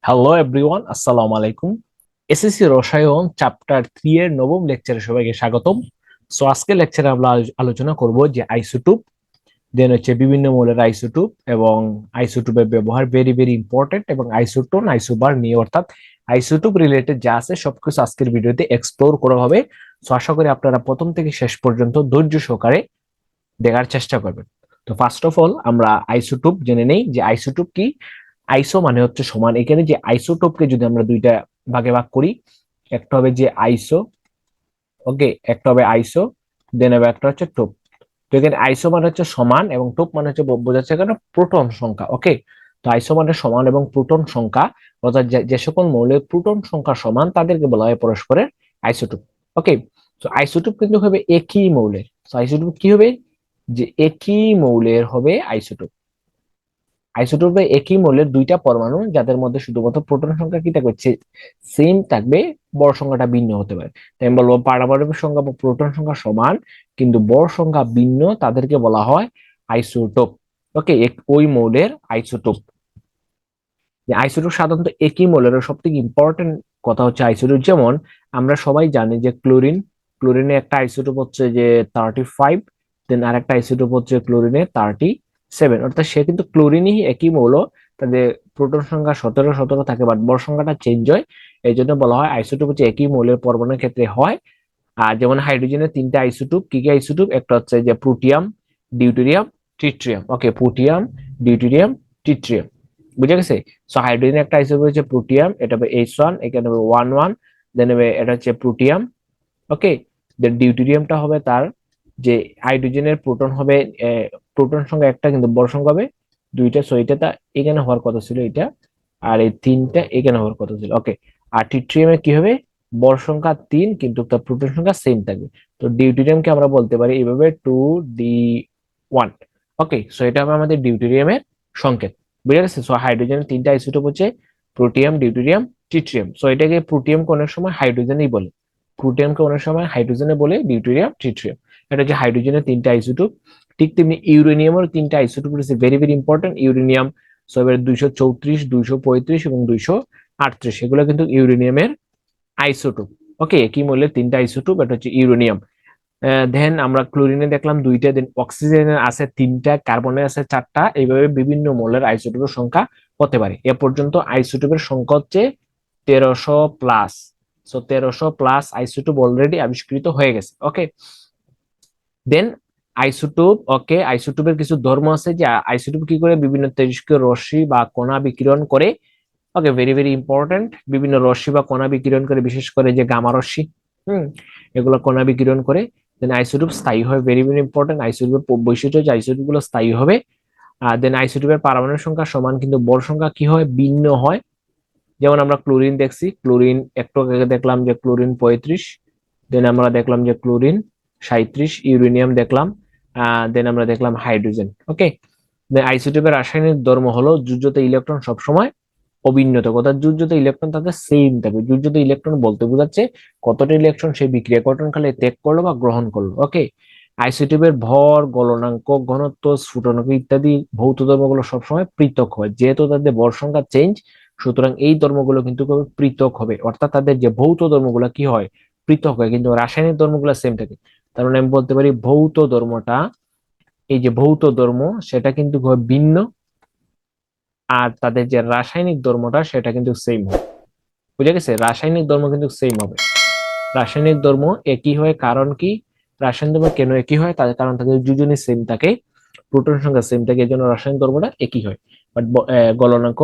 Hello everyone, আসসালামু আলাইকুম। SSC রসায়ন চ্যাপ্টার 3 এর নবম লেকচারে সবাইকে স্বাগতম। সো আজকের লেকচারে আমরা আলোচনা করব যে আইসোটোপ, দেন হচ্ছে বিভিন্ন মৌলের আইসোটোপ এবং আইসোটোপের ব্যবহার ভেরি ভেরি ইম্পর্টেন্ট, এবং আইসোটোন আইসোবার নিয়ে অর্থাৎ আইসোটোপ রিলেটেড যা আছে সবকিছু আজকের ভিডিওতে এক্সপ্লোর করা হবে। সো আশা করি আপনারা প্রথম থেকে শেষ পর্যন্ত ধৈর্য সহকারে দেখার চেষ্টা করবেন। তো ফার্স্ট অফ অল আমরা আইসোটোপ জেনে নেই যে আইসোটোপ কি। আইসো মানে হচ্ছে সমান। এখানে যে আইসোটোপকে যদি আমরা দুইটা ভাগে ভাগ করি, একটা হবে যে আইসো, ওকে, একটা হবে আইসো, দেন হবে একটা হচ্ছে টোপ। তো এখানে আইসো মানে হচ্ছে সমান এবং টোপ মানে হচ্ছে বোঝাচ্ছে এখানে প্রোটন সংখ্যা। ওকে, তো আইসো মানে সমান এবং প্রোটন সংখ্যা, অর্থাৎ যে সকল মৌলের প্রোটন সংখ্যা সমান তাদেরকে বলা হয় পরস্পরের আইসোটোপ। ওকে, তো আইসোটোপ কিন্তু হবে একই মৌলের। তো আইসোটোপ কি হবে, যে একই মৌলের হবে আইসোটোপ। আইসোটোপে একই মৌলের দুইটা পরমাণু যাদের মধ্যে শুধুমাত্র প্রোটন সংখ্যা কি থাকবে, সেম থাকবে, বর সংখ্যাটা ভিন্ন হতে পারে। তাই আমি বলবো পারমাণবিক সংখ্যা বা প্রোটন সংখ্যা সমান কিন্তু বর সংখ্যা ভিন্ন, তাদেরকে বলা হয় আইসোটোপ। ওকে, ওই মৌলের আইসোটোপ। যে আইসোটোপ সাধারণত একই মৌলের, সব থেকে ইম্পর্টেন্ট কথা হচ্ছে আইসোটোপ। যেমন আমরা সবাই জানি যে ক্লোরিন, ক্লোরিনে একটা আইসোটোপ হচ্ছে যে 35, দেন আর একটা আইসোটোপ হচ্ছে ক্লোরিনে 37। অর্থাৎ সে কিন্তু ক্লোরিনই একই মৌল, তাদের প্রোটন সংখ্যা 17 থাকে, বাট বর সংখ্যাটা চেঞ্জ হয়। এই জন্য বলা হয় আইসোটোপ হচ্ছে একই মৌলের পরমাণুর ক্ষেত্রে হয়। আর যেমন হাইড্রোজেনের তিনটা আইসোটোপ, কি কি আইসোটোপ, একটা হচ্ছে যে প্রোটিয়াম, ডিউটেরিয়াম, ট্রিটিয়াম। ওকে, প্রোটিয়াম, ডিউটেরিয়াম, ট্রিটিয়াম, বুঝে গেছে। সো হাইড্রোজেন একটা আইসোটোপ হচ্ছে প্রোটিয়াম, এটা হবে H1, এখানে হবে 1 1, দেন হবে এটা হচ্ছে প্রোটিয়াম। ওকে, দেন ডিউটেরিয়ামটা হবে তার যে হাইড্রোজেনের প্রোটন হবে, প্রোটন সংখ্যা একটা কিন্তু বড় সংখ্যা হবে দুইটা। সো এটা তা এখানে হওয়ার কথা ছিল এটা, আর এই তিনটা এখানে হওয়ার কথা ছিল। ওকে, আর ট্রিটিয়ামে কি হবে, বড় সংখ্যা 3 কিন্তু তার প্রোটন সংখ্যা সেম থাকবে। তো ডিউটেরিয়ামকে আমরা বলতে পারি এইভাবে 2D1। ওকে, সো এটা হবে আমাদের ডিউটেরিয়ামের সংকেত, বুঝে গেছে। সো হাইড্রোজেনের তিনটা আইসোটোপ হচ্ছে প্রোটিয়াম, ডিউটেরিয়াম, ট্রিটিয়াম। সো এটাকে প্রোটিয়ামকে অনেক সময় হাইড্রোজেনই বলে, প্রোটিয়ামকে অনেক সময় হাইড্রোজেনে বলে, ডিউটেরিয়াম, ট্রিটিয়াম। এটা হচ্ছে হাইড্রোজেনের তিনটা আইসোটোপ। ঠিক তেমনি ইউরেনিয়ামের তিনটা আইসোটোপ রয়েছে, very very important. Uranium, so এবার 234, 235 এবং 238, এগুলো কিন্তু ইউরেনিয়ামের আইসোটোপ। ওকে, একই মৌলের তিনটা আইসোটোপ, এটা হচ্ছে ইউরেনিয়াম। দেন আমরা ক্লোরিনে দেখলাম দুইটা, দেন অক্সিজেনের আছে তিনটা, কার্বনের আছে চারটা। এইভাবে বিভিন্ন মৌলের আইসোটোপের সংখ্যা হতে পারে। এ পর্যন্ত আইসোটোপের সংখ্যা হচ্ছে 1300+। সো 1300+ আইসোটোপ অলরেডি আবিষ্কৃত হয়ে গেছে। ওকে, দেন আইসোটোপ, ওকে, আইসোটোপের কিছু ধর্ম আছে যে আইসোটোপ কি করে, বিভিন্ন তেজস্ক্রিয় রশ্মি বা কণা বিকিরণ করে। ওকে, ভেরি ভেরি ইম্পর্টেন্ট, বিভিন্ন রশ্মি বা কণা বিকিরণ করে, বিশেষ করে যে গামা রশ্মি, হুম, এগুলো কণা বিকিরণ করে। দেন আইসোটোপ স্থায়ী হয়, ভেরি ভেরি ইম্পর্টেন্ট। আইসোটোপের বৈশিষ্ট্য যে আইসোটোপ গুলো স্থায়ী হবে। আর দেন আইসোটোপের পারমাণবিক সংখ্যা সমান কিন্তু বর সংখ্যা কি হয়, ভিন্ন হয়। যেমন আমরা ক্লোরিন দেখছি, ক্লোরিন একটু আগে দেখলাম যে ক্লোরিন 35, দেন আমরা দেখলাম যে ক্লোরিন 37, ইউরেনিয়াম দেখলাম, দেন আমরা দেখলাম হাইড্রোজেন। ওকে, আইসোটোপের রাসায়নিক ধর্ম হলো যোজ্যতা ইলেকট্রন সবসময় অভিন্নত, অর্থাৎ যোজ্যতা ইলেকট্রন তাদের সেম থাকবে। যোজ্যতা ইলেকট্রন বলতে বোঝাচ্ছে কতটা ইলেকট্রন সেই বিক্রিয়া গঠনকালে ত্যাগ করলো বা গ্রহণ করলো। ওকে, আইসোটোপের ভর, গলনাঙ্ক, ঘনত্ব, স্ফুটনাঙ্ক ইত্যাদি ভৌত ধর্মগুলো সবসময় পৃথক হয়, যেহেতু তাদের ভর সংখ্যা চেঞ্জ, সুতরাং এই ধর্মগুলো কিন্তু পৃথক হবে, অর্থাৎ তাদের যে ভৌত ধর্মগুলো কি হয়, পৃথক হয়, কিন্তু রাসায়নিক ধর্মগুলো সেম থাকে। তার মানে আমি বলতে পারি ভৌত ধর্মটা, এই যে ভৌত ধর্ম সেটা কিন্তু ভিন্ন, আর তাদের যে রাসায়নিক ধর্মটা সেটা কিন্তু সেম হবে। বুঝে গেছে, রাসায়নিক ধর্ম কিন্তু সেম হবে। রাসায়নিক ধর্ম একই হয় কারণ কি, রাসায়নিক ধর্ম কেন একই হয়, তাদের কারণ তাদের দুজনই সেম থাকে, প্রোটন সংখ্যা সেম থাকে, এই জন্য রাসায়নিক ধর্মটা একই হয়। বাট গলনাঙ্ক,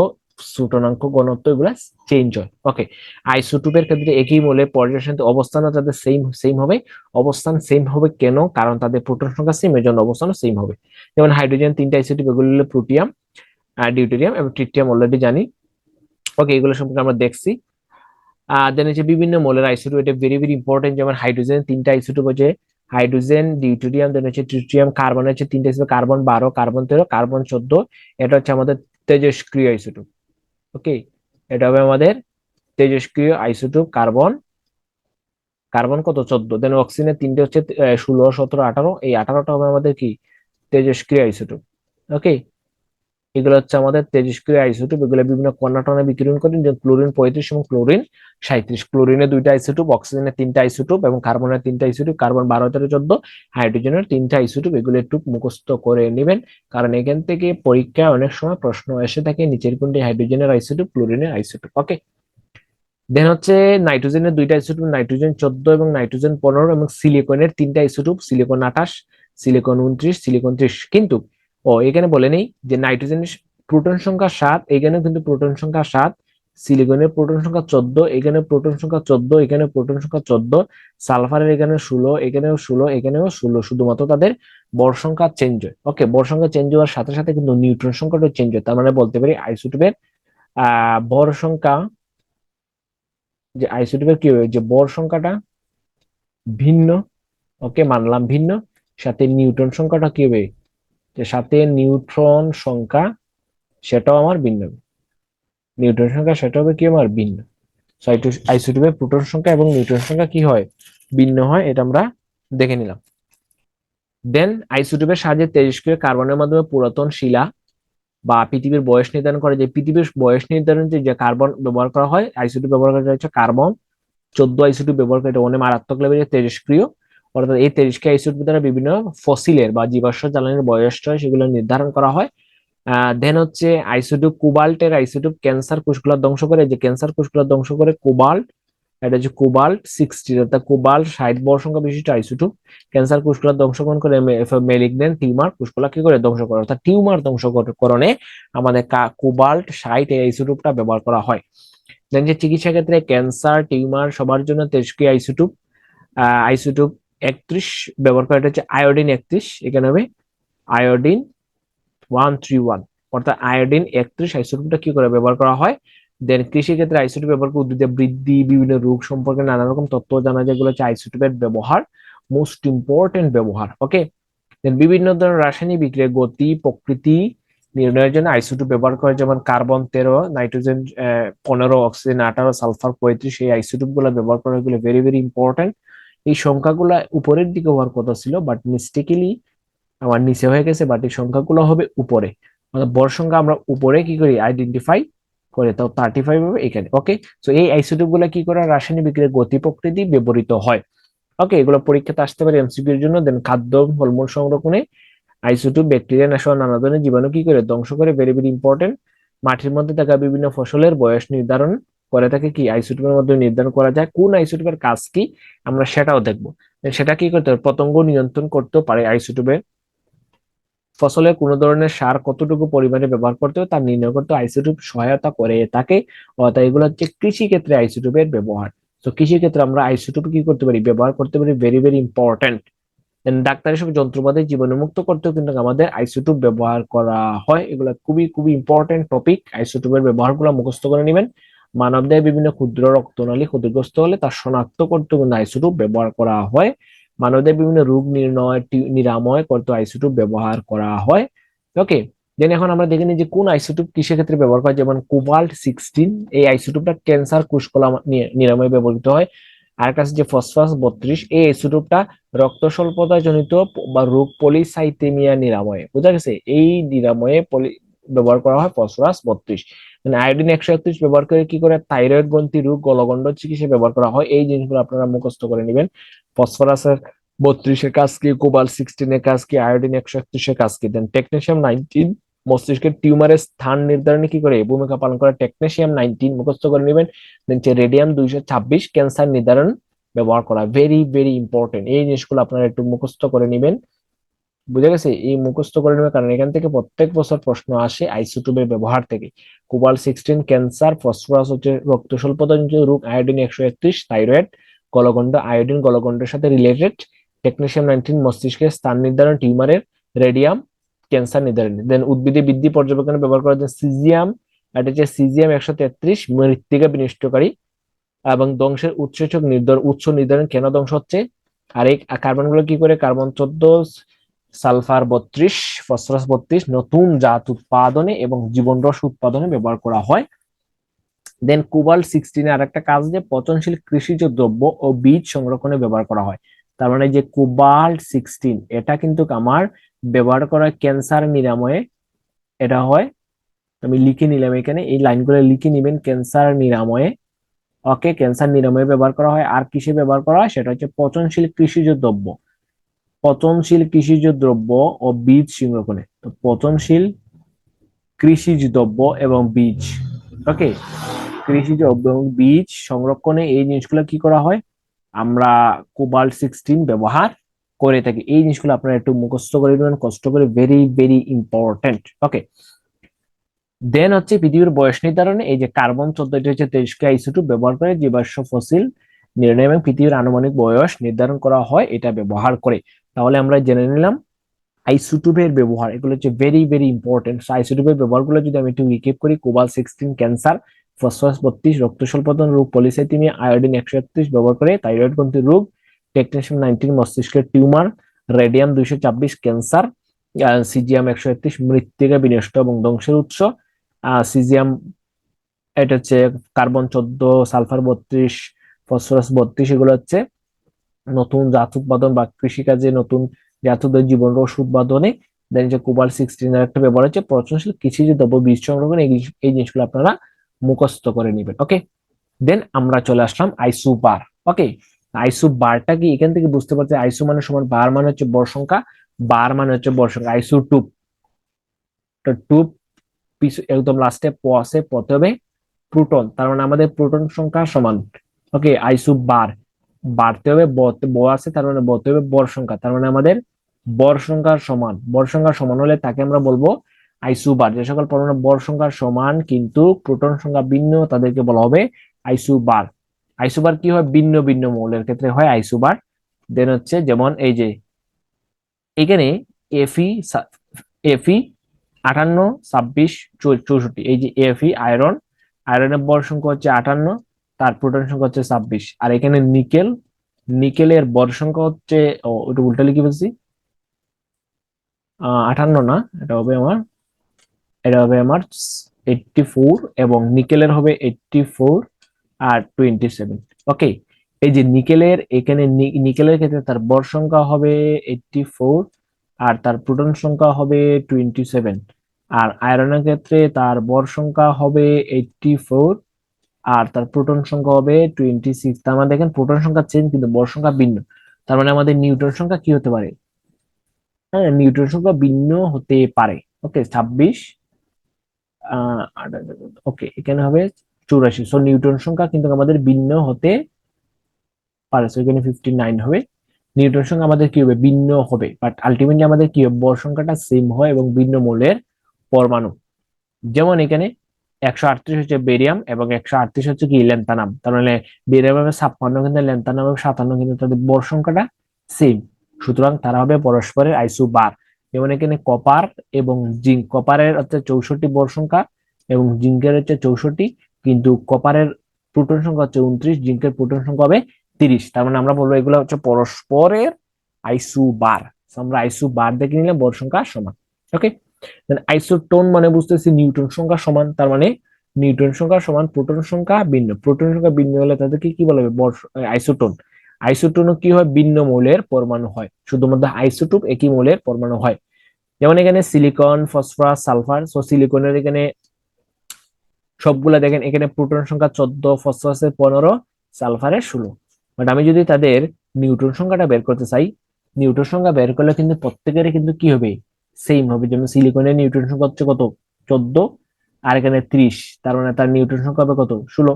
স্ফুটনাঙ্ক, ঘনত্ব এগুলা চেঞ্জ হয়। ওকে, আইসোটোপের ক্ষেত্রে একই মৌলের পর্যায় সারণীতে অবস্থানও তাদের সেম সেম হবে। অবস্থান সেম হবে কেন, কারণ তাদের প্রোটন সংখ্যা সেম, এর জন্য অবস্থানও সেম হবে। যেমন হাইড্রোজেন তিনটা আইসোটোপ, এগুলো হলো প্রোটিয়াম, ডিউটেরিয়াম এবং ট্রিটিয়াম, অলরেডি জানি। ওকে, এগুলো সম্পর্কে আমরা দেখছি। দেন হচ্ছে বিভিন্ন মৌলের আইসোটোপ, এটা ভেরি ভেরি ইম্পর্টেন্ট। যেমন হাইড্রোজেন তিনটা আইসোটোপ হচ্ছে হাইড্রোজেন, ডিউটেরিয়াম, দেন হচ্ছে ট্রিটিয়াম। কার্বন হচ্ছে তিনটা আইসোটোপ, কার্বন 12, কার্বন 13, কার্বন 14। এটা হচ্ছে আমাদের তেজস্ক্রিয় আইসোটোপ। ওকে, এটা হবে আমাদের তেজস্ক্রিয় আইসোটোপ কার্বন, কার্বন কত 14। দেন অক্সিজেনের তিনটে হচ্ছে 16, 17, 18, এই 18টা হবে আমাদের কি তেজস্ক্রিয় আইসোটোপ। ওকে, এগুলো হচ্ছে আমাদের তেজস্ক্রিয় আইসোটোপ, এগুলো বিভিন্ন কণা টণা বিকিরণ করে, যেমন ক্লোরিন 35 এবং ক্লোরিন 37। ক্লোরিনের 2টা আইসোটোপ, অক্সিজেনের 3টা আইসোটোপ এবং কার্বনের 3টা আইসোটোপ, কার্বন 12 13 14, হাইড্রোজেনের 3টা আইসোটোপ। এগুলো একটু মুখস্থ করে নেবেন, কারণ এখান থেকে পরীক্ষায় অনেক সময় প্রশ্ন এসে থাকে নিচের কোনটি হাইড্রোজেনের আইসোটোপ, ক্লোরিনের আইসোটোপ। ওকে, দেন হচ্ছে নাইট্রোজেনের 2টা আইসোটোপ, নাইট্রোজেন 14 এবং নাইট্রোজেন 15, এবং সিলিকনের 3টা আইসোটোপ, সিলিকন 28, সিলিকন 29, সিলিকন 30। কিন্তু এখানে বলে নেই যে নাইট্রোজেনের প্রোটন সংখ্যা 7, এখানেও কিন্তু প্রোটন সংখ্যা 7, সিলিকনের প্রোটন সংখ্যা 14, এখানে প্রোটন সংখ্যা 14, এখানে প্রোটন সংখ্যা 14, সালফারের এখানে 16, এখানেও 16, এখানেও 16, শুধুমাত্র তাদের ভর সংখ্যা চেঞ্জ হয়। ওকে, ভর সংখ্যা চেঞ্জ হওয়ার সাথে সাথে কিন্তু নিউট্রন সংখ্যাটা চেঞ্জ হয়। তার মানে বলতে পারি আইসোটোপের ভর সংখ্যা, যে আইসোটোপের কি হবে, যে ভর সংখ্যাটা ভিন্ন। ওকে, মানলাম ভিন্ন, সাথে নিউট্রন সংখ্যাটা কি হবে, যে সাথে নিউট্রন সংখ্যা সেটাও আমার ভিন্ন হবে। নিউট্রন সংখ্যা সেটা হবে কি আমার ভিন্ন। আইসোটোপের প্রোটন সংখ্যা এবং নিউট্রন সংখ্যা কি হয়, ভিন্ন হয়, এটা আমরা দেখে নিলাম। দেন আইসোটোপের সাহায্যে তেজস্ক্রিয় কার্বনের মাধ্যমে পুরাতন শিলা বা পৃথিবীর বয়স নির্ধারণ করে। যে পৃথিবীর বয়স নির্ধারণ যে কার্বন ব্যবহার করা হয়, আইসোটোপ ব্যবহার করা হচ্ছে কার্বন 14 আইসোটোপ ব্যবহার করে। এটা অনেক মারাত্মক লেভেলের তেজস্ক্রিয়, অর্থাৎ এই তেজস্ক্রিয় আইসোটোপ দ্বারা বিভিন্ন ফসিলের বা জীবাশ্ম জ্বালানির বয়সটা সেগুলো নির্ধারণ করা হয়। দেন হচ্ছে আইসোটোপ কোবাল্টের আইসোটোপ ক্যান্সার কোষগুলো ধ্বংস করে। যে ক্যান্সার কোষগুলো ধ্বংস করে কোবাল্ট, এটা হচ্ছে কোবাল্ট 60, অর্থাৎ কোবাল্ট 60 ভর সংখ্যা বিশিষ্ট আইসোটোপ ক্যান্সার কোষগুলো ধ্বংসকরণ করে। মেলিগন্যান্ট টিউমার কোষগুলো কি করে ধ্বংস করে, অর্থাৎ টিউমার ধ্বংসকরণে আমাদের কোবাল্ট 60 এই আইসোটোপটা ব্যবহার করা হয়। দেন যে চিকিৎসা ক্ষেত্রে ক্যান্সার টিউমার সবার জন্য তেজস্ক্রিয় আইসোটোপ আইসোটোপ 31 ব্যবহার করা, এটা হচ্ছে আয়োডিন 31, এখানে হবে আয়োডিন 131, অর্থাৎ আয়োডিন 31 আইসোটোপটা কি করে ব্যবহার করা হয়। দেন কৃষি ক্ষেত্রে আইসোটোপ ব্যবহার করে উদ্ভিদের বৃদ্ধি, বিভিন্ন রোগ সম্পর্কে নানা রকম তথ্য জানা যায়, যেগুলো হচ্ছে আইসোটোপের ব্যবহার, মোস্ট ইম্পর্টেন্ট ব্যবহার। ওকে, দেন বিভিন্ন ধরনের রাসায়নিক বিক্রিয়া গতি প্রকৃতি নির্ণয়ের জন্য আইসোটোপ ব্যবহার করে, যেমন কার্বন 13, নাইট্রোজেন 15, অক্সিজেন 18, সালফার 35, এই আইসোটোপ গুলো ব্যবহার করা, এগুলো ভেরি ভেরি ইম্পর্টেন্ট। এই সংখ্যাগুলো উপরের দিকে হওয়ার কথা ছিল, বাট মিস্টেকলি আমার নিচে হয়ে গেছে, বাট এই সংখ্যাগুলো হবে উপরে। বড় সংখ্যা আমরা উপরে কি করি, আইডেন্টিফাই করে, তাও 35 হবে এখানে। ওকে, তো এই আইসোটোপ গুলা কি করে রাসায়নিক বিক্রিয়া গতি প্রকৃতি ব্যবহৃত হয়। ওকে, এগুলো পরীক্ষাতে আসতে পারে এমসিকিউ এর জন্য। দেন খাদ্য ফলমূল সংরক্ষণে আইসোটোপ ব্যাকটেরিয়া নাশক নানা ধরনের জীবাণু কি করে ধ্বংস করে, ভেরি ভেরি ইম্পর্টেন্ট। মাটির মধ্যে থাকা বিভিন্ন ফসলের বয়স নির্ধারণ করে থাকে কি আইসোটোপের মধ্যে নির্ধারণ করা যায়। কোন আইসোটোপের কাজ কি আমরা সেটাও দেখবো। সেটা কি করতে হবে, পতঙ্গ নিয়ন্ত্রণ করতেও পারে আইসোটোপে। ফসলের কোন ধরনের সার কতটুকু পরিমাণে ব্যবহার করতে হবে তা নির্ণয় করতে আইসোটোপ সহায়তা করে থাকে। অর্থাৎ এগুলো হচ্ছে কৃষি ক্ষেত্রে আইসোটোপের ব্যবহার। তো কৃষি ক্ষেত্রে আমরা আইসোটোপ কি করতে পারি, ব্যবহার করতে পারি, ভেরি ভেরি ইম্পর্টেন্ট। ডাক্তারি সব যন্ত্রপাতি জীবাণুমুক্ত করতেও কিন্তু আমাদের আইসোটোপ ব্যবহার করা হয়। এগুলো খুবই খুবই ইম্পর্টেন্ট টপিক, আইসোটোপের ব্যবহার গুলো মুখস্থ করে নেবেন। মানবদেহে বিভিন্ন ক্ষুদ্র রক্তনালী ক্ষতিগ্রস্ত হলে তা শনাক্ত করতে কিন্তু আইসোটোপ ব্যবহার করা হয়। মানবদেহে বিভিন্ন রোগ নির্ণয় নিরাময় করতে আইসোটোপ ব্যবহার করা হয়। ওকে, দেন এখন আমরা দেখে নিই যে কোন আইসোটোপ কিসের ক্ষেত্রে ব্যবহার করা হয়। যেমন কোবাল্ট 16, এই আইসোটোপটা ক্যান্সার কোষকলা নিরাময় ব্যবহৃত হয়। আর কাছে যে ফসফরাস 32, এই আইসোটোপটা রক্ত স্বল্পতা জনিত বা রোগ পলিসাইথেমিয়া নিরাময়ে, বোঝা গেছে, এই নিরাময়ে ব্যবহার করা হয় ফসফরাস 32। মানে আয়োডিন 131 ব্যবহার করে কি করে থাইরয়েড গ্রন্থি রোগ গলগণ্ড চিকিৎসা ব্যবহার করা হয়। এই জিনিসগুলো আপনারা মুখস্থ করে নেবেন। ফসফরাসের 32-এর কাজ কি, কোবাল্ট 16-এর কাজ কি, আয়োডিন 131-এর কাজ কি। দেন টেকনেশিয়াম 19 মস্তিষ্কের টিউমারের স্থান নির্ধারণে কি করে ভূমিকা পালন করে, টেকনেশিয়াম 19 মুখস্থ করে নেবেন। দেন রেডিয়াম 226 ক্যান্সার নির্ধারণ ব্যবহার করা, ভেরি ভেরি ইম্পর্টেন্ট। এই জিনিসগুলো আপনারা একটু মুখস্থ করে নেবেন, বুঝে গেছে, এই মুখস্থ করে নেবেন, কারণ এখান থেকে প্রত্যেক বছর প্রশ্ন আসে আইসোটোপের ব্যবহার থেকে। কোবাল্ট 16 ক্যান্সার, ফসফরাস হচ্ছে রক্ত স্বল্পতাজনিত রোগ, আয়োডিন 131 থাইরয়েড গলগণ্ড, আয়োডিন গলগণ্ডের সাথে রিলেটেড, টেকনেশিয়াম 19 মস্তিষ্কের স্থান নির্ধারণ টিউমারের, রেডিয়াম ক্যান্সার নির্ধারণ। দেন উদ্ভিদে বৃদ্ধি পর্যবেক্ষণে ব্যবহার করা যায় সিজিয়াম, এটা হচ্ছে সিজিয়াম 133 মৃত্তিকা বিনষ্টকারী এবং ধ্বংসের উৎস নির্ধারণ কেন ধ্বংস হচ্ছে। আর এই কার্বন গুলো কি করে, কার্বন 14, সালফার 32, ফসফরাস 32 নতুন জাত উৎপাদনে এবং জীবন রস উৎপাদনে ব্যবহার করা হয়। দেন কোবাল্ট 16 আর একটা কাজ যে পচনশীল কৃষিজ দ্রব্য ও বীজ সংরক্ষণে ব্যবহার করা হয়। তার মানে যে কোবাল্ট 16 এটা কিন্তু আমার ব্যবহার করা ক্যান্সার নিরাময়ে, এটা হয় আমি লিখে নিলাম এখানে, এই লাইনগুলো লিখে নিবেন ক্যান্সার নিরাময়ে। ওকে, ক্যান্সার নিরাময়ে ব্যবহার করা হয়। আর কিসে ব্যবহার করা হয় সেটা হচ্ছে পচনশীল কৃষিজ দ্রব্য, পচনশীল কৃষিজ দ্রব্য ও বীজ সংরক্ষণে। তো পচনশীল কৃষিজ দ্রব্য এবং বীজ, ওকে, কৃষিজ দ্রব্য এবং বীজ সংরক্ষণে এই জিনিসগুলো কি করা হয়, আমরা কোবাল্ট-16 ব্যবহার করে থাকি। এই জিনিসগুলো আপনারা একটু মুখস্থ করে দেবেন কষ্ট করে, ভেরি ভেরি ইম্পর্টেন্ট। ওকে, দেন হচ্ছে পৃথিবীর বয়স নির্ধারণে এই যে কার্বন-14, এটা হচ্ছে 23 আইসোটোপ ব্যবহার করে জীবাশ্ম ফসিল নির্ণয় এবং পৃথিবীর আনুমানিক বয়স নির্ধারণ করা হয় এটা ব্যবহার করে। তাহলে আমরা জেনে নিলাম আইসোটোপের ব্যবহার, এগুলো হচ্ছে ভেরি ভেরি ইম্পর্টেন্ট। আইসোটোপের ব্যবহারগুলো যদি আমি একটু রিকেপ করি, কোবাল্ট-16 ক্যান্সার, ফসফরাস-32 রক্ত স্বল্পতান রোগ, পলিসাইথেমিয়া, আয়োডিন-131 ব্যবহার করে থাইরয়েড গ্রন্থি রোগ, টেকনেশিয়াম-19 মস্তিষ্কের টিউমার, রেডিয়াম-226 ক্যান্সার, সিজিয়াম-131 মৃত্তিকা বিনষ্ট এবং ধ্বংসের উৎস, সিজিয়াম এটা হচ্ছে কার্বন-14, সালফার-32, ফসফরাস-32, এগুলো হচ্ছে নতুন জাত উৎপাদন বা কৃষিকাজে নতুন জাতদের জীবন রস উৎপাদনে। দেন যে কোবাল্ট-16 এর একটা ব্যবহার হচ্ছে পচনশীল কৃষিজ দ্রব্য বীজ সংরক্ষণ, এই জিনিসগুলো আপনারা মুখস্থ করে নেবেন। ওকে, দেন আমরা চলে আসলাম আইসোবার। ওকে, আইসোবারটা কি এখান থেকে বুঝতে পারছি, আইসো মানে সমান বার মানে হচ্ছে বর সংখ্যা, বার মানে হচ্ছে বর সংখ্যা, আইসোটুপ, টুপ একদম লাস্টে প আছে, পতে হবে প্রোটন, তার মানে আমাদের প্রোটন সংখ্যা সমান। ওকে, আইসোবার, বাড়তে হবে ব আছে, তার মানে বতে হবে বর সংখ্যা, তার মানে আমাদের বর সংখ্যার সমান, বর সংখ্যার সমান হলে তাকে আমরা বলবো আইসোবার। যে সকল পরমাণু বর সংখ্যার সমান কিন্তু প্রোটন সংখ্যা ভিন্ন তাদেরকে বলা হবে আইসোবার। আইসোবার কি হয়, ভিন্ন ভিন্ন মৌলের ক্ষেত্রে হয় আইসোবার। দেন হচ্ছে যেমন এই যে এখানে এফি, এফি 58, 26, 64, এই যে এফি আয়রন, আয়রনের বর সংখ্যা হচ্ছে 58, তার প্রোটন সংখ্যা হচ্ছে 26। আর এখানে নিকেল, নিকেলের বর সংখ্যা হচ্ছে, ও ওটা উল্টা লিখে বলছি, 58 না, এটা হবে আমার, এটা হবে আমার 84, এবং নিকেলের হবে 84 আর 27। ওকে, এই যে নিকেলের এখানে নিকেলের ক্ষেত্রে তার বর সংখ্যা হবে 84 আর তার প্রোটন সংখ্যা হবে 27। আর আয়রনের ক্ষেত্রে তার বর সংখ্যা হবে 84 আর তার প্রোটন সংখ্যা হবে 26। তার মানে দেখেন প্রোটন সংখ্যা চেঞ্জ কিন্তু বর সংখ্যা ভিন্ন, তার মানে আমাদের নিউট্রন সংখ্যা কি হতে পারে, হ্যাঁ নিউট্রন সংখ্যা ভিন্ন হতে পারে। ওকে, 26, ওকে এখানে হবে 84, সো নিউটন সংখ্যা কিন্তু আমাদের ভিন্ন হতে পারে, সো এখানে 59 হবে। নিউটন সংখ্যা আমাদের কি হবে, ভিন্ন হবে, বাট আলটিমেটলি আমাদের কি হবে, বর সংখ্যাটা সেম হয় এবং ভিন্ন মৌলের পরমাণু। যেমন এখানে 138 হচ্ছে বেরিয়াম এবং 138 হচ্ছে কি ল্যান্থানাম, তার মানে বেরিয়াম হবে 56 কিন্তু ল্যান্থানাম হবে 57, কিন্তু তাদের বর সংখ্যাটা সেম, সুতরাং তারা হবে পরস্পরের আইসোবার। যেমন এখানে কপার এবং জিঙ্ক, কপারের হচ্ছে 64 বর সংখ্যা এবং জিঙ্কের হচ্ছে 64, কিন্তু কপারের প্রোটন সংখ্যা হচ্ছে 29, জিঙ্কের প্রোটন সংখ্যা হবে 30, তার মানে আমরা বলবো এগুলো হচ্ছে পরস্পরের আইসোবার। আমরা আইসোবার দেখে নিলে বর সংখ্যা সমান। ওকে, আইসোটোন মানে বুঝতেছি নিউটন সংখ্যা সমান, তার মানে নিউটন সংখ্যা সমান প্রোটন সংখ্যা ভিন্ন, প্রোটন সংখ্যা ভিন্ন হলে তাদেরকে কি বলা হবে, আইসোটোন। আইসোটোনও কি হয়, ভিন্ন মৌলের পরমাণু হয়, শুধুমাত্র আইসোটোপ একই মৌলের পরমাণু হয়। যেমন এখানে সিলিকন, ফসফরাস, সালফার, সো সিলিকনের এখানে সবগুলা দেখেন, এখানে প্রোটন সংখ্যা 14, ফসফরাসের 15, সালফারের 16। বাট আমি যদি তাদের নিউট্রন সংখ্যাটা বের করতে চাই, নিউট্রন সংখ্যা বের করলে কিন্তু প্রত্যেকের কিন্তু কি হবে, সেম হবে। যেমন সিলিকনের নিউট্রন সংখ্যা হচ্ছে কত, 14, আর এখানে 30, তার মানে তার নিউট্রন সংখ্যা হবে কত, 16।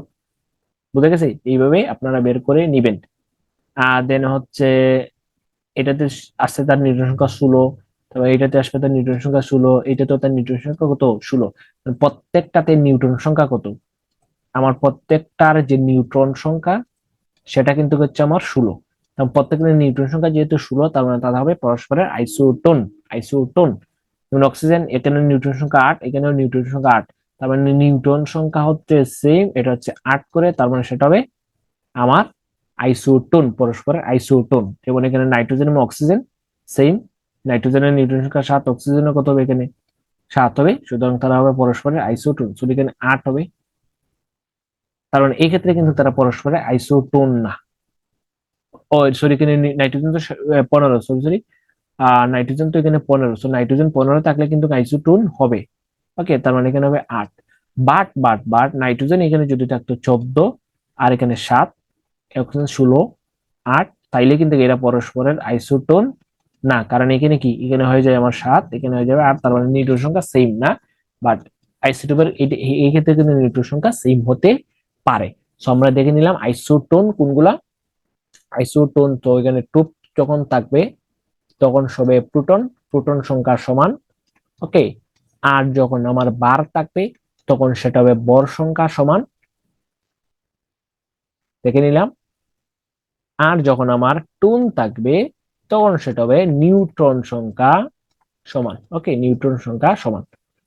বুঝে গেছে, এইভাবে আপনারা বের করে নিবেন। আর দেন হচ্ছে এটাতে আসছে তার নিউট্রন সংখ্যা 16, তারপর এটাতে আসবে তার নিউট্রন সংখ্যা 16, এটাতে তার নিউট্রন সংখ্যা কত, 16। প্রত্যেকটাতে নিউট্রন সংখ্যা কত, আমার প্রত্যেকটার যে নিউট্রন সংখ্যা সেটা কিন্তু হচ্ছে আমার 16। প্রত্যেকটা নিউট্রন সংখ্যা যেহেতু 16, তার মানে তারা হবে পরস্পরের আইসোটোন। আইসোটোন, যেমন অক্সিজেন, এখানে নিউট্রন সংখ্যা 8, এখানেও নিউট্রন সংখ্যা 8, তার মানে নিউট্রন সংখ্যা হচ্ছে সেম, এটা হচ্ছে 8 করে, তার মানে সেটা হবে আমার আইসোটোন, পরস্পরের আইসোটোন। যেমন এখানে নাইট্রোজেন এবং অক্সিজেন সেম, নাইট্রোজেনের নিউট্রন সংখ্যা 7, অক্সিজেনের কত হবে, এখানে 7 হবে, সুতরাং তারা হবে পরস্পরের আইসোটোন, শুধু এখানে 8 হবে, কারণ এই ক্ষেত্রে কিন্তু তারা পরস্পরের আইসোটোন না। ও সরি, এখানে নাইট্রোজেন তো 15, সরি সরি, নাইট্রোজেন তো এখানে 15, সো নাইট্রোজেন 15 থাকলে কিন্তু আইসোটোন হবে। ওকে, তার মানে এখানে হবে 8। বাট নাইট্রোজেন এখানে যদি থাকতো 14 আর এখানে 7, অক্সিজেন 16, 8, তাইলে কিন্তু এরা পরস্পরের আইসোটোন না, কারণ এখানে কি, এখানে হয়ে যায় আমার 7, এখানে হয়ে যাবে 8, তার মানে নিউট্রন সংখ্যা সেম না। বাট আইসোটোপের এই ক্ষেত্রে কিন্তু নিউট্রন সংখ্যা সেম হতে পারে। সো আমরা দেখে নিলাম আইসোটোন কোনগুলা। আইসোটোন তো এখানে টুপ যখন থাকবে তখন সবে প্রোটন, প্রোটন সংখ্যা সমান। ওকে, আর যখন আমার বার থাকবে তখন সেটা হবে বর সংখ্যা সমান, দেখে নিলাম। আর যখন আমার টুন থাকবে তখন সেটা হবে নিউট্রন সংখ্যা সমান। ওকে, নিউট্রন সংখ্যা সমান।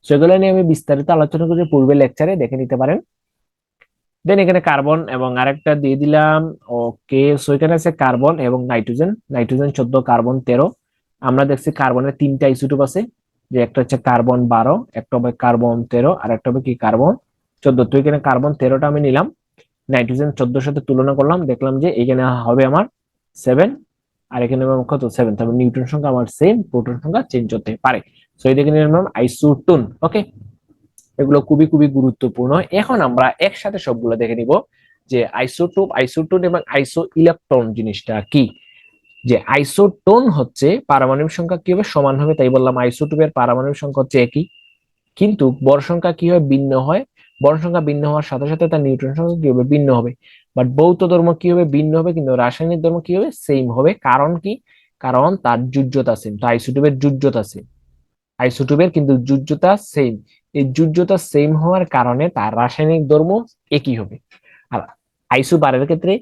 সেগুলো নিয়ে আমি বিস্তারিত আলোচনা করি পূর্বের লেকচারে, দেখে নিতে পারেন। দেন এখানে কার্বন এবং আরেকটা দিয়ে দিলাম। ওকে, সো এখানে আছে কার্বন এবং নাইট্রোজেন। Nitrogen 14, carbon 13। আমরা দেখছি কার্বনের 3টা আইসোটোপ আছে, যে একটা হচ্ছে কার্বন 12, একটা হবে কার্বন 13, আর একটা হবে কি কার্বন 14। তো এখানে কার্বন 13টা আমি নিলাম, নাইট্রোজেন 14 সাথে তুলনা করলাম, দেখলাম যে এখানে হবে আমার 7 আর এখানে হবে কত 7। তারপর নিউট্রন সংখ্যা আমার সেম, প্রোটন সংখ্যা চেঞ্জ হতে পারে। সো এই দেখে নিলাম আইসোটোন। ওকে, এগুলো খুবই খুবই গুরুত্বপূর্ণ। এখন আমরা একসাথে সবগুলো দেখে নিব যে আইসোটোপ, আইসোটোন এবং আইসো ইলেকট্রন জিনিসটা কি। যে আইসোটোন হচ্ছে পারমাণবিক সংখ্যা কি হবে, সমান হবে, তাই বললাম আইসোটোপের পারমাণবিক সংখ্যা হচ্ছে একই, কিন্তু বর সংখ্যা কি হয়, ভিন্ন হয়। বর সংখ্যা ভিন্ন হওয়ার সাথে সাথে তার নিউট্রন সংখ্যা কি হবে, ভিন্ন হবে। বাট ভৌত ধর্ম কি হবে, ভিন্ন হবে, কিন্তু রাসায়নিক ধর্ম কি হবে, সেম হবে। কারণ কি, কারণ তার যোজ্যতা সেম। তো আইসোটোপের যোজ্যতা সেম, আইসোটোপের কিন্তু যোজ্যতা সেম। এই যোজ্যতা সেম হওয়ার কারণে তার রাসায়নিক ধর্ম একই হবে। আর আইসোবারের ক্ষেত্রে,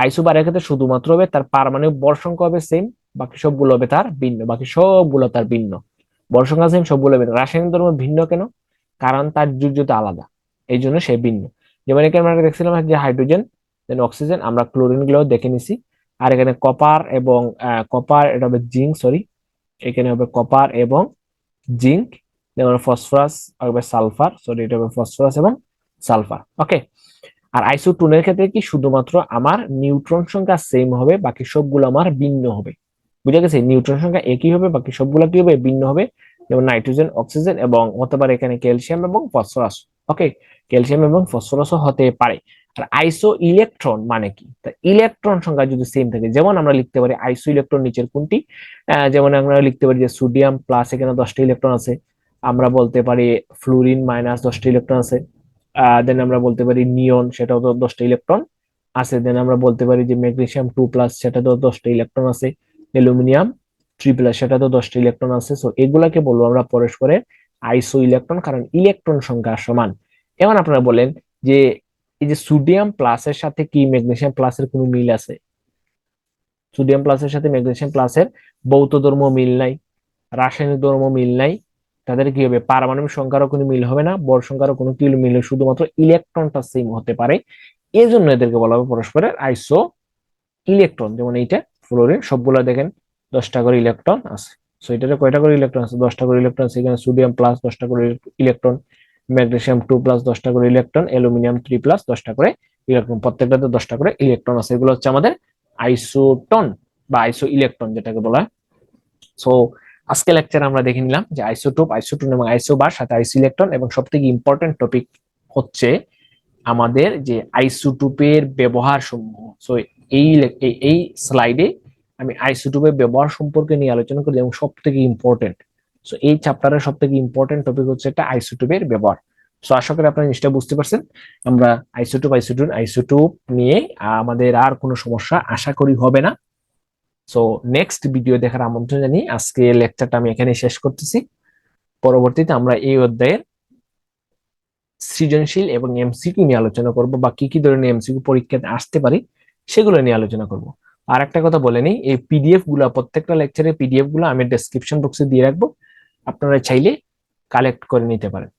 আইসোবারের ক্ষেত্রে শুধুমাত্র হবে তার পারমাণবিক ভর সংখ্যা হবে সেম, বাকি সবগুলো হবে তার ভিন্ন, বাকি সবগুলো তার ভিন্ন। ভর সংখ্যা সেম, সবগুলো ভিন্ন। রাসায়নিক ধর্ম ভিন্ন কেন, কারণ তার যোজ্যতা আলাদা, এই জন্য সে ভিন্ন। যেমন এখানে আমরা দেখছিলাম যে হাইড্রোজেন, দেন অক্সিজেন, আমরা ক্লোরিন গুলো দেখে নিছি। আর এখানে কপার এবং কপার, এটা হবে জিঙ্ক, সরি, এখানে হবে কপার এবং জিঙ্ক। যেমন ফসফরাস হবে সালফার, সরি এটা হবে ফসফরাস এবং সালফার। ওকে, আর আইসোটোনের ক্ষেত্রে কি, শুধুমাত্র আমার নিউট্রন সংখ্যা সেম হবে, বাকি সবগুলো আমার ভিন্ন হবে। বুঝা গেছে, নিউট্রন সংখ্যা একই হবে, বাকি সবগুলো কি হবে, ভিন্ন হবে। যেমন নাইট্রোজেন, অক্সিজেন এবং হতে পারে এখানে ক্যালসিয়াম এবং ফসফরাস। ওকে, ক্যালসিয়াম এবং ফসফরাসও হতে পারে। আর আইসো ইলেকট্রন মানে কি, ইলেকট্রন সংখ্যা যদি সেম থাকে, যেমন আমরা লিখতে পারি আইসো ইলেকট্রন নিচের কোনটি, যেমন আমরা লিখতে পারি যে সোডিয়াম প্লাস, এখানে 10টা ইলেকট্রন আছে। আমরা বলতে পারি ফ্লুরিন মাইনাস 10টা ইলেকট্রন আছে। দেন আমরা বলতে পারি নিয়ন, সেটাও তো 10টা ইলেকট্রন আছে। দেন আমরা বলতে পারি যে ম্যাগনেসিয়াম 2+, সেটা তো 10টা ইলেকট্রন আছে। অ্যালুমিনিয়াম 3+, সেটা তো 10টা ইলেকট্রন আছে। সো এগুলাকে বলবো আমরা পরস্পরের আইসো ইলেকট্রন, কারণ ইলেকট্রন সংখ্যা সমান। এখন আপনারা বলেন যে এই যে সোডিয়াম প্লাসের সাথে কি ম্যাগনেসিয়াম প্লাসের কোনো মিল আছে? সোডিয়াম প্লাসের সাথে ম্যাগনেসিয়াম প্লাসের ভৌত ধর্ম মিল নাই, রাসায়নিক ধর্ম মিল নাই। তাদের কি হবে, পারমাণবিক সংখ্যারও কোনো মিল হবে না, ভর সংখ্যারও কোনো কি মিল হবে, শুধুমাত্র ইলেকট্রনটা সেম হতে পারে। এই জন্য এদেরকে বলা হবে পরস্পরের আইসো ইলেকট্রন। যেমন এইটা ফ্লোরিন, সবগুলো দেখেন 10টা করে ইলেকট্রন আছে। সো এটাতে কয়টা করে ইলেকট্রন আছে, 10টা করে ইলেকট্রন আছে। এখানে সোডিয়াম প্লাস 10টা করে ইলেকট্রন, ম্যাগনেসিয়াম 2+, 10টা করে ইলেকট্রন, অ্যালুমিনিয়াম 3+, 10টা করে ইলেকট্রন, প্রত্যেকটাতে 10টা করে ইলেকট্রন আছে। এগুলো হচ্ছে আমাদের আইসোটন বা আইসো ইলেকট্রন যেটাকে বলা হয়। সো আজকে লেকচার আমরা দেখে নিলাম যে আইসোটোপ, আইসোটোন এবং আইসোবার, সাথে আইসো ইলেকট্রন, এবং সবথেকে ইম্পর্টেন্ট টপিক হচ্ছে আমাদের যে আইসোটোপের ব্যবহার সমূহ। সো এই এই স্লাইডে আমি আইসোটোপের ব্যবহার সম্পর্কে নিয়ে আলোচনা করি, এবং সব থেকে ইম্পর্টেন্ট, সো এই চ্যাপ্টারের সব থেকে ইম্পর্টেন্ট টপিক হচ্ছে একটা আইসোটোপের ব্যবহার। সো আশা করি আপনারা জিনিসটা বুঝতে পারছেন। আমরা আইসোটোপ, আইসোটোন, আইসোটোপ নিয়ে আমাদের আর কোনো সমস্যা আশা করি হবে না। সো নেক্সট ভিডিও দেখার আমন্ত্রণ জানিয়ে আজকে লেকচারটা আমি এখানে শেষ করতেছি। পরবর্তীতে আমরা এই অধ্যায়ের সৃজনশীল এবং এমসিকিউ নিয়ে আলোচনা করব, বা কি কি ধরনের এমসিকিউ পরীক্ষাতে আসতে পারে সেগুলো নিয়ে আলোচনা করব। আর একটা কথা বলে নিই, এই পিডিএফ গুলা, প্রত্যেকটা লেকচারের পিডিএফ গুলো আমি ডেসক্রিপশন বক্সে দিয়ে রাখবো, আপনারা চাইলে কালেক্ট করে নিতে পারেন।